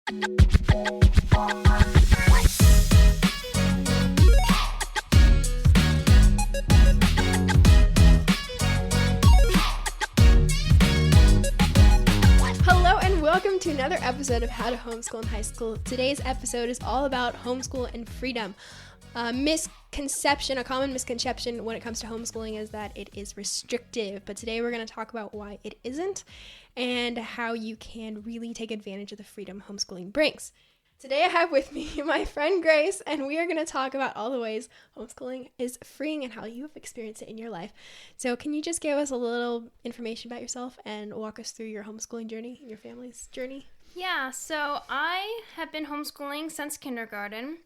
Welcome to another episode of How to Homeschool in High School. Today's episode is all about homeschool and freedom. A common misconception when it comes to homeschooling is that it is restrictive, but today we're going to talk about why it isn't and how you can really take advantage of the freedom homeschooling brings. Today I have with me my friend Grace, and we are going to talk about all the ways homeschooling is freeing and how you have experienced it in your life. So can you just give us a little information about yourself and walk us through your homeschooling journey and your family's journey? Yeah, so I have been homeschooling since kindergarten,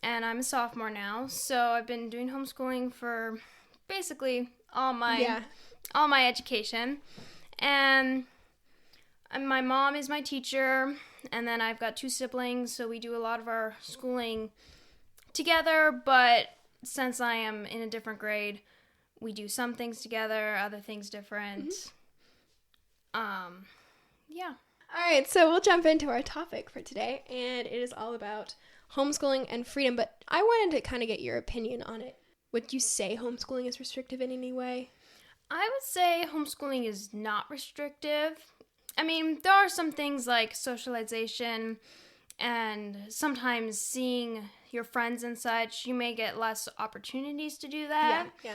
and I'm a sophomore now. So I've been doing homeschooling for basically all my education. And my mom is my teacher, and then I've got two siblings, so we do a lot of our schooling together, but since I am in a different grade, we do some things together, other things different. Yeah. Alright, so we'll jump into our topic for today, and it is all about homeschooling and freedom, but I wanted to kind of get your opinion on it. Would you say homeschooling is restrictive in any way? I would say homeschooling is not restrictive. I mean, there are some things like socialization and sometimes seeing your friends and such. You may get less opportunities to do that. Yeah.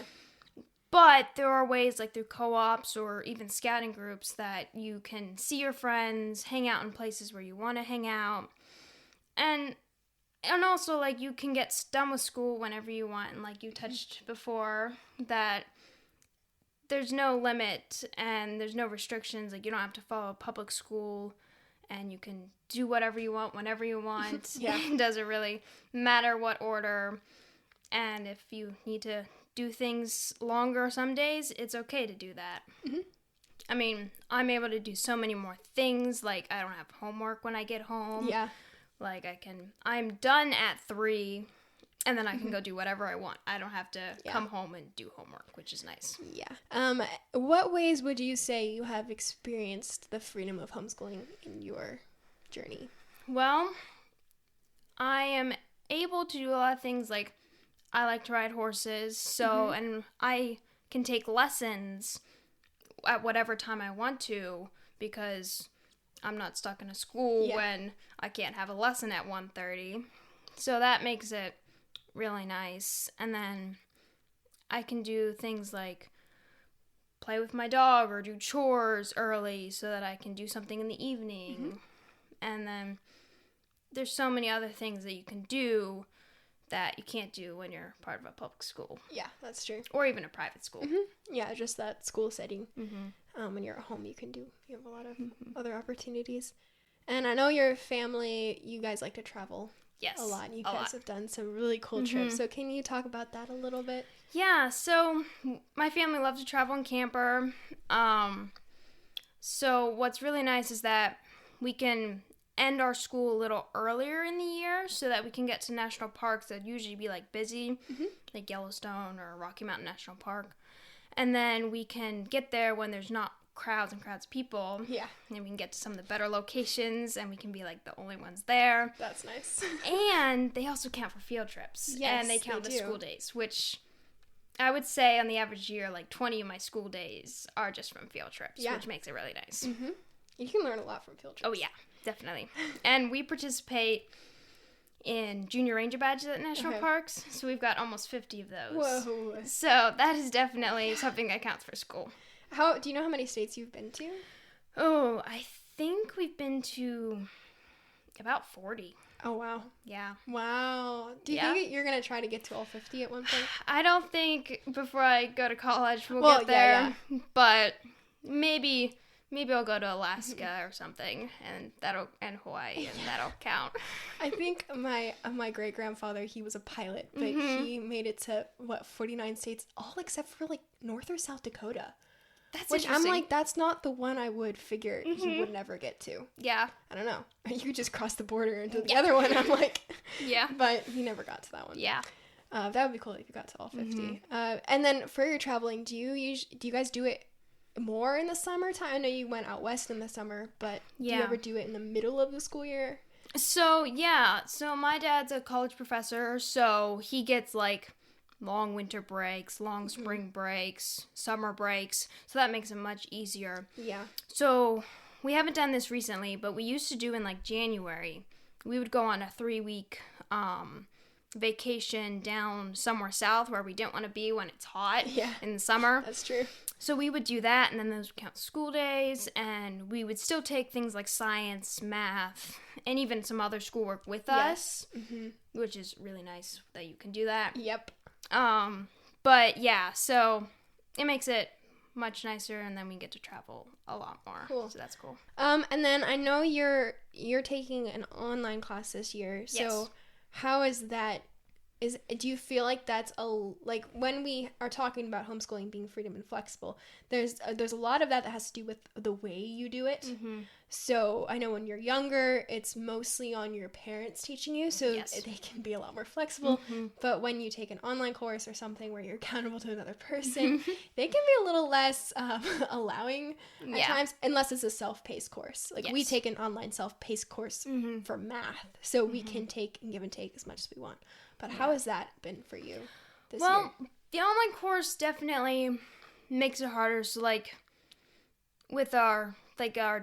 But there are ways like through co-ops or even scouting groups that you can see your friends, hang out in places where you want to hang out. And also like you can get done with school whenever you want. And like you touched before that there's no limit and there's no restrictions. Like you don't have to follow public school and you can do whatever you want whenever you want. It doesn't really matter what order. And if you need to do things longer some days, it's okay to do that. I mean, I'm able to do so many more things. Like I don't have homework when I get home. Like I'm done at 3. And then I can go do whatever I want. I don't have to come home and do homework, which is nice. What ways would you say you have experienced the freedom of homeschooling in your journey? Well, I am able to do a lot of things. Like I like to ride horses, and I can take lessons at whatever time I want to because I'm not stuck in a school when I can't have a lesson at 1:30. So that makes it really nice. And then I can do things like play with my dog or do chores early so that I can do something in the evening. And then there's so many other things that you can do that you can't do when you're part of a public school. Yeah, that's true. Or even a private school. Yeah, just that school setting. When you're at home, you have a lot of other opportunities. And I know your family, you guys like to travel. Yes, a lot. You guys have done some really cool trips. So can you talk about that a little bit? Yeah, so my family loves to travel and camper. So what's really nice is that we can end our school a little earlier in the year so that we can get to national parks that usually be like busy, like Yellowstone or Rocky Mountain National Park. And then we can get there when there's not crowds and crowds of people. And we can get to some of the better locations and we can be like the only ones there. That's nice. And they also count for field trips. Yes, and they count the school days, which I would say on the average year, like 20 of my school days are just from field trips, which makes it really nice. You can learn a lot from field trips. Oh yeah, definitely. And we participate in junior ranger badges at national parks, so we've got almost 50 of those. Whoa. So that is definitely something that counts for school. Do you know how many states you've been to? Oh, I think we've been to about 40. Oh, wow. Yeah. Wow. Do you think you're going to try to get to all 50 at one point? I don't think before I go to college we'll get there, but maybe I'll go to Alaska or something, and Hawaii, and that'll count. I think my great-grandfather, he was a pilot, but he made it to, 49 states, all except for, like, North or South Dakota. That's Which interesting. I'm like, that's not the one I would figure he would never get to. Yeah. I don't know. You just cross the border into the other one. I'm like, yeah. But he never got to that one. Yeah. That would be cool if you got to all 50. And then for your traveling, do you guys do it more in the summertime? I know you went out west in the summer, but do you ever do it in the middle of the school year? So my dad's a college professor, so he gets like long winter breaks, long spring breaks, summer breaks, so that makes it much easier. Yeah. So we haven't done this recently, but we used to do in like January. We would go on a 3-week vacation down somewhere south where we didn't want to be when it's hot in the summer. That's true. So we would do that, and then those would count school days, and we would still take things like science, math, and even some other schoolwork with us, which is really nice that you can do that. Yep. But yeah, so it makes it much nicer, and then we get to travel a lot more. Cool. So that's cool. And then I know you're taking an online class this year. So Yes. how is that? Do you feel like that's like when we are talking about homeschooling being freedom and flexible, there's a lot of that has to do with the way you do it. So I know when you're younger, it's mostly on your parents teaching you, so they can be a lot more flexible. But when you take an online course or something where you're accountable to another person, they can be a little less allowing at times, unless it's a self-paced course. Like we take an online self-paced course for math, so we can take and give and take as much as we want. But how has that been for you this year? Well, the online course definitely makes it harder. So, like, with our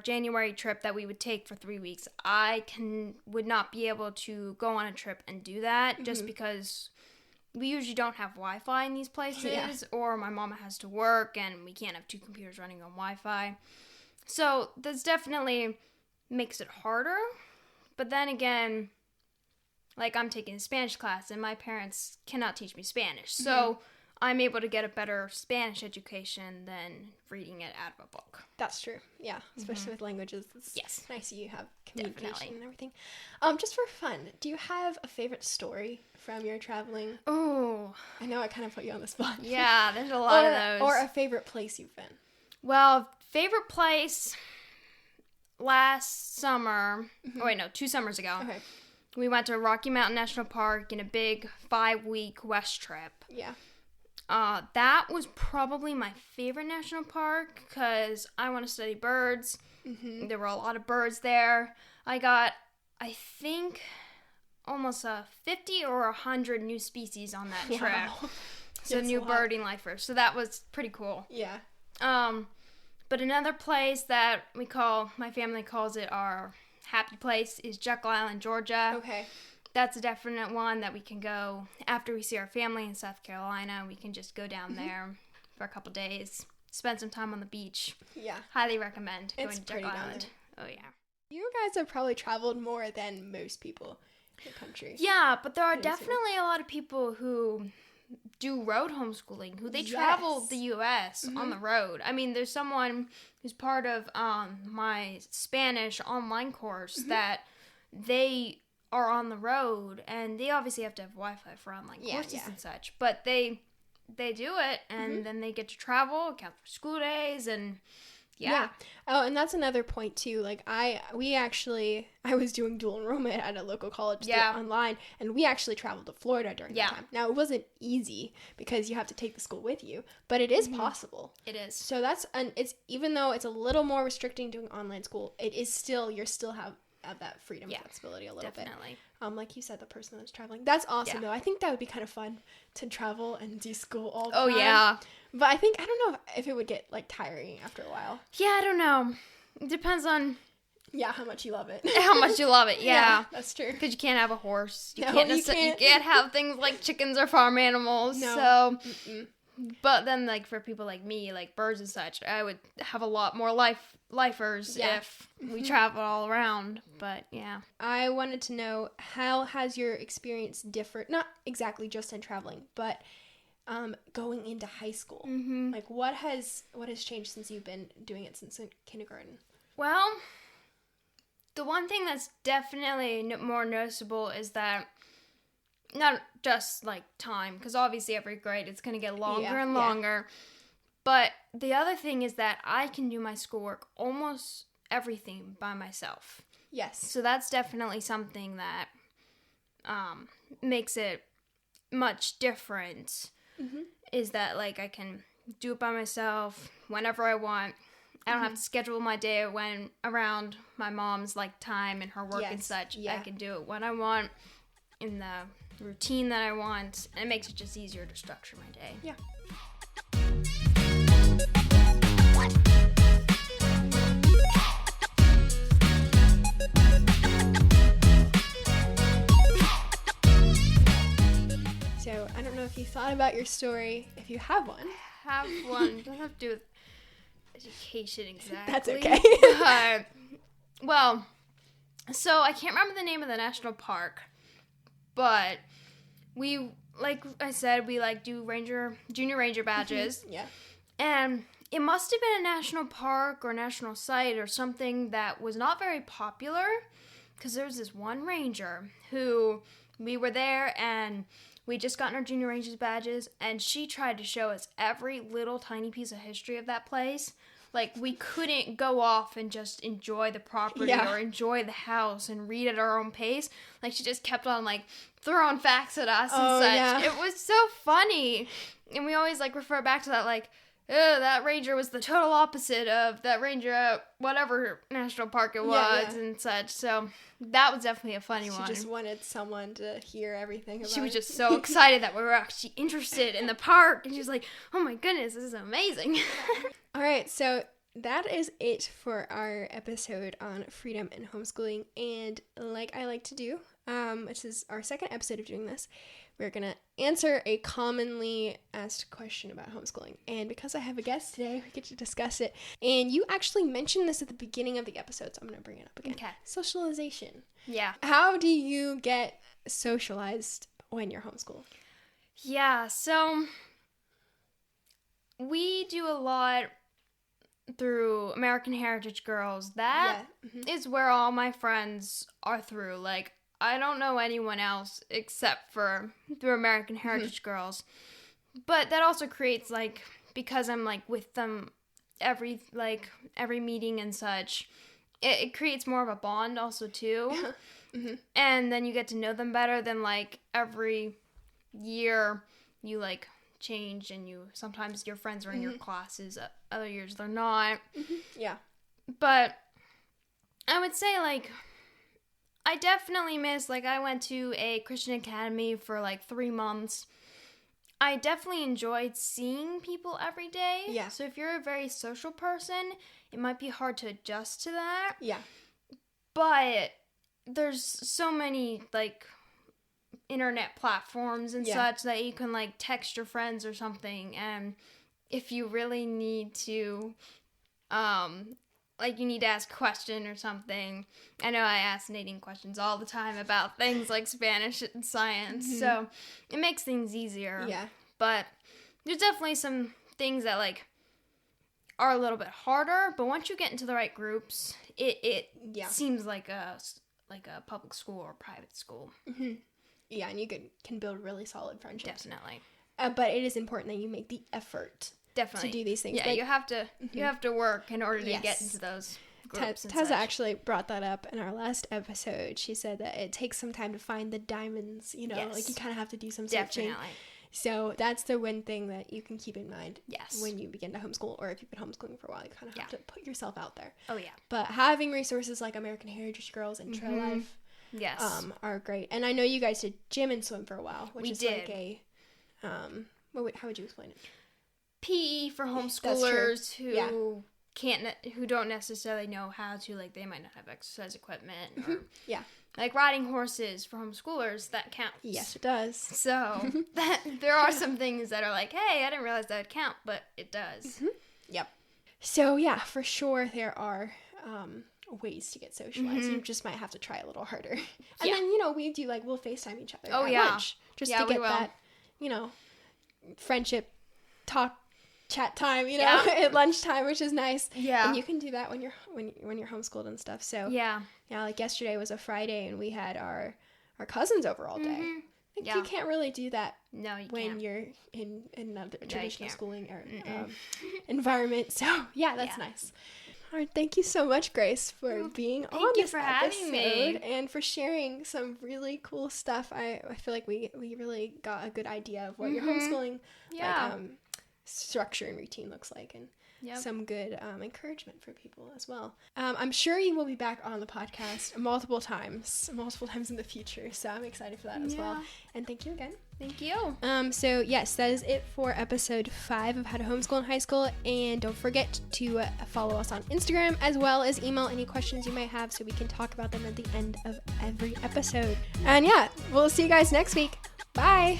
January trip that we would take for 3 weeks, would not be able to go on a trip and do that just because we usually don't have Wi-Fi in these places, or my mama has to work and we can't have 2 computers running on Wi-Fi. So, this definitely makes it harder. But then again, like, I'm taking a Spanish class, and my parents cannot teach me Spanish. So I'm able to get a better Spanish education than reading it out of a book. That's true. Yeah, especially with languages. It's nice you have communication and everything. Just for fun, do you have a favorite story from your traveling? Oh. I know I kind of put you on the spot. Yeah, there's a lot of those. Or a favorite place you've been. Well, favorite place last summer. Oh, wait, no, 2 summers ago. Okay. We went to Rocky Mountain National Park in a big 5-week West trip. Yeah. That was probably my favorite national park because I want to study birds. There were a lot of birds there. I got, I think, almost 50 or 100 new species on that trip. Wow. So new birding lifers. So that was pretty cool. Yeah. But another place that my family calls it our happy place is Jekyll Island, Georgia. Okay. That's a definite one that we can go after we see our family in South Carolina. We can just go down there for a couple days, spend some time on the beach. Yeah. Highly recommend going to pretty Jekyll down Island. there. Oh, yeah. You guys have probably traveled more than most people in the country. Yeah, but there are definitely a lot of people who do road homeschooling, who they travel the U.S. on the road. I mean, there's someone who's part of my Spanish online course that they are on the road, and they obviously have to have Wi-Fi for online courses and such, but they do it, and then they get to travel, count for school days, and Oh, and that's another point too. Like I was doing dual enrollment at a local college online, and we actually traveled to Florida during that time. Now it wasn't easy because you have to take the school with you, but it is possible. It is. So it's even though it's a little more restricting doing online school, it is still you still have that freedom and flexibility a little bit. Like you said, the person that's traveling. That's awesome though. I think that would be kind of fun to travel and do school all the time. Oh yeah. But I don't know if it would get like tiring after a while. Yeah, I don't know. It depends on how much you love it. How much you love it, yeah. That's true. Because you can't have a horse. You No, can't you can't. You can't have things like chickens or farm animals. No. So, but then like for people like me, like birds and such, I would have a lot more lifers if we travel all around. But yeah. I wanted to know, how has your experience differed? Not exactly just in traveling, but going into high school. Like what has changed since you've been doing it since kindergarten? Well, the one thing that's definitely more noticeable is that not just like time, because obviously every grade it's going to get longer and longer. But the other thing is that I can do my schoolwork almost everything by myself. Yes. So that's definitely something that makes it much different. Is that like I can do it by myself whenever I want. I don't have to schedule my day when around my mom's like time and her work and such. Yeah. I can do it when I want, in the routine that I want, and it makes it just easier to structure my day. Yeah. So I don't know if you thought about your story, if you have one. Have one. Doesn't have to do with education exactly. That's okay. Well, so I can't remember the name of the national park, but we, like I said, we like do junior ranger badges. Yeah. And it must have been a national park or national site or something that was not very popular, because there was this one ranger who, we were there and we just gotten our junior rangers badges, and she tried to show us every little tiny piece of history of that place. Like, we couldn't go off and just enjoy the property or enjoy the house and read at our own pace. Like, she just kept on, like, throwing facts at us and such. Yeah. It was so funny. And we always, like, refer back to that, like, that ranger was the total opposite of that ranger at whatever national park it was and such. So that was definitely a funny one. She just wanted someone to hear everything about it. She was just so excited that we were actually interested in the park. And she was like, oh my goodness, this is amazing. All right, so that is it for our episode on freedom and homeschooling. And like I like to do, this is our second episode of doing this, we're going to answer a commonly asked question about homeschooling. And because I have a guest today, we get to discuss it. And you actually mentioned this at the beginning of the episode, so I'm going to bring it up again. Okay. Socialization. Yeah. How do you get socialized when you're homeschooled? Yeah, so we do a lot through American Heritage Girls. That is where all my friends are through. Like, I don't know anyone else except for through American Heritage Girls. But that also creates, like, because I'm, like, with them every meeting and such, it creates more of a bond also, too. And then you get to know them better than, like, every year you, like, change, and sometimes your friends are in your classes, other years they're not. Yeah. But I would say, like, I definitely miss, like, I went to a Christian academy for, like, 3 months. I definitely enjoyed seeing people every day. Yeah. So if you're a very social person, it might be hard to adjust to that. Yeah. But there's so many, like, internet platforms and such that you can, like, text your friends or something. And if you really need to, like, you need to ask a question or something. I know I ask Nadine questions all the time about things like Spanish and science, so it makes things easier. Yeah. But there's definitely some things that, like, are a little bit harder, but once you get into the right groups, it seems like a public school or private school. Yeah, and you can build really solid friendships. Definitely. But it is important that you make the effort to do these things. Yeah, like, you have to work in order to get into those groups. Tessa actually brought that up in our last episode. She said that it takes some time to find the diamonds, like you kind of have to do some searching. Definitely. So that's the one thing that you can keep in mind when you begin to homeschool, or if you've been homeschooling for a while, you kind of have to put yourself out there. Oh, yeah. But having resources like American Heritage Girls and Trail Life are great. And I know you guys did gym and swim for a while, which is like a, how would you explain it? PE for homeschoolers who who don't necessarily know how to, like, they might not have exercise equipment, or like riding horses for homeschoolers, that counts. Yes, it does. So there are some things that are like, hey, I didn't realize that would count, but it does. Yep. So yeah, for sure there are ways to get socialized. You just might have to try a little harder. And then we do, like, we'll FaceTime each other at lunch just to get that friendship talk chat time, at lunchtime, which is nice. Yeah. And you can do that when you're homeschooled and stuff. So like yesterday was a Friday and we had our cousins over all day. You can't really do that when you're in another traditional schooling or environment. So that's nice. All right, thank you so much, Grace, for being on this episode and for sharing some really cool stuff. I feel like we really got a good idea of what your homeschooling structure and routine looks like, and some good encouragement for people as well. I'm sure you will be back on the podcast multiple times in the future. So I'm excited for that as well. And thank you again. Thank you. So yes, that is it for episode 5 of How to Homeschool in High School. And don't forget to follow us on Instagram, as well as email any questions you might have so we can talk about them at the end of every episode. And yeah, we'll see you guys next week. Bye.